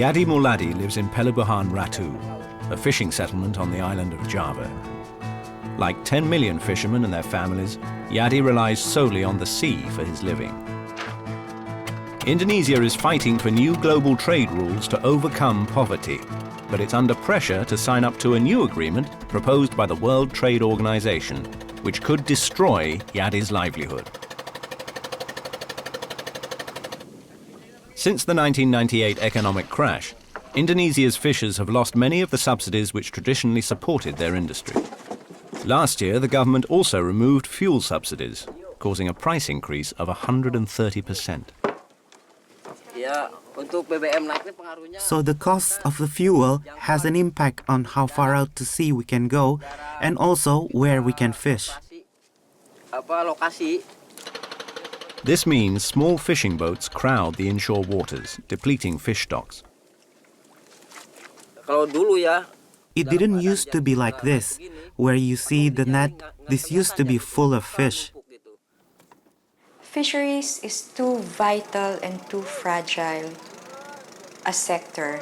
Yadi Muladi lives in Pelabuhan Ratu, a fishing settlement on the island of Java. Like 10 million fishermen and their families, Yadi relies solely on the sea for his living. Indonesia is fighting for new global trade rules to overcome poverty, but it's under pressure to sign up to a new agreement proposed by the World Trade Organization, which could destroy Yadi's livelihood. Since the 1998 economic crash, Indonesia's fishers have lost many of the subsidies which traditionally supported their industry. Last year, the government also removed fuel subsidies, causing a price increase of 130%. So the cost of the fuel has an impact on how far out to sea we can go and also where we can fish. This means small fishing boats crowd the inshore waters, depleting fish stocks. It didn't used to be like this, where you see the net. This used to be full of fish. Fisheries is too vital and too fragile a sector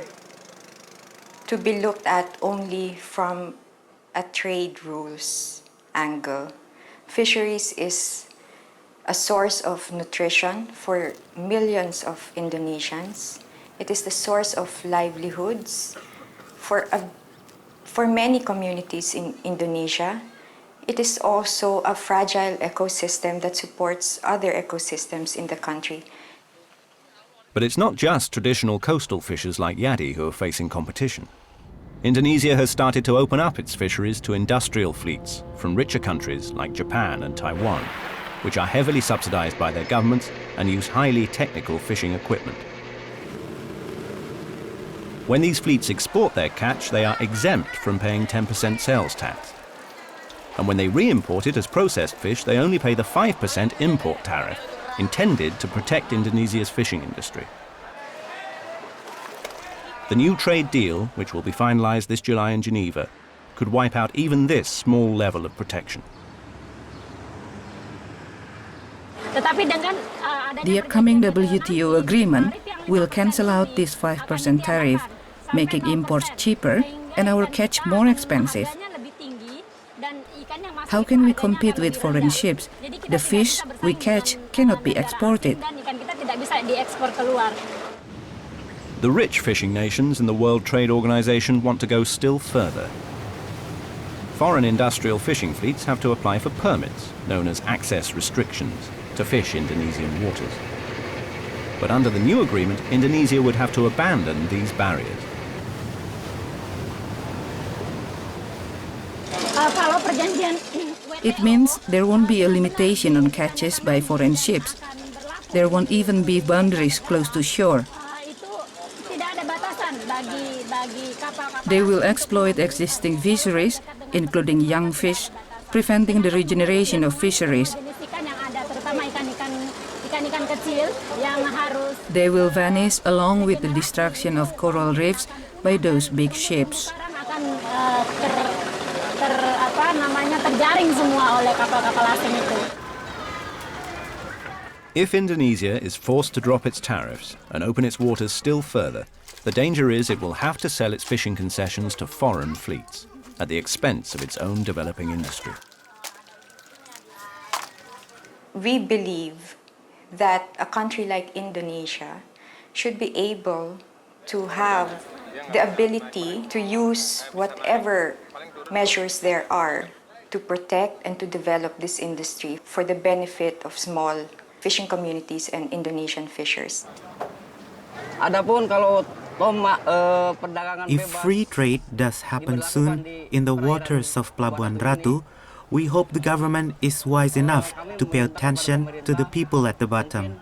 to be looked at only from a trade rules angle. Fisheries is a source of nutrition for millions of Indonesians. It is the source of livelihoods for many communities in Indonesia. It is also a fragile ecosystem that supports other ecosystems in the country. But it's not just traditional coastal fishers like Yadi who are facing competition. Indonesia has started to open up its fisheries to industrial fleets from richer countries like Japan and Taiwan, which are heavily subsidized by their governments and use highly technical fishing equipment. When these fleets export their catch, they are exempt from paying 10% sales tax. And when they re-import it as processed fish, they only pay the 5% import tariff, intended to protect Indonesia's fishing industry. The new trade deal, which will be finalized this July in Geneva, could wipe out even this small level of protection. The upcoming WTO agreement will cancel out this 5% tariff, making imports cheaper and our catch more expensive. How can we compete with foreign ships? The fish we catch cannot be exported. The rich fishing nations in the World Trade Organization want to go still further. Foreign industrial fishing fleets have to apply for permits, known as access restrictions, to fish Indonesian waters. But under the new agreement, Indonesia would have to abandon these barriers. It means there won't be a limitation on catches by foreign ships. There won't even be boundaries close to shore. They will exploit existing fisheries, including young fish, preventing the regeneration of fisheries. They will vanish along with the destruction of coral reefs by those big ships. If Indonesia is forced to drop its tariffs and open its waters still further, the danger is it will have to sell its fishing concessions to foreign fleets at the expense of its own developing industry. We believe that a country like Indonesia should be able to have the ability to use whatever measures there are to protect and to develop this industry for the benefit of small fishing communities and Indonesian fishers. If free trade does happen soon in the waters of Pelabuhan Ratu, we hope the government is wise enough to pay attention to the people at the bottom.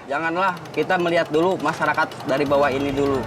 Janganlah kita melihat dulu masyarakat dari bawah ini dulu.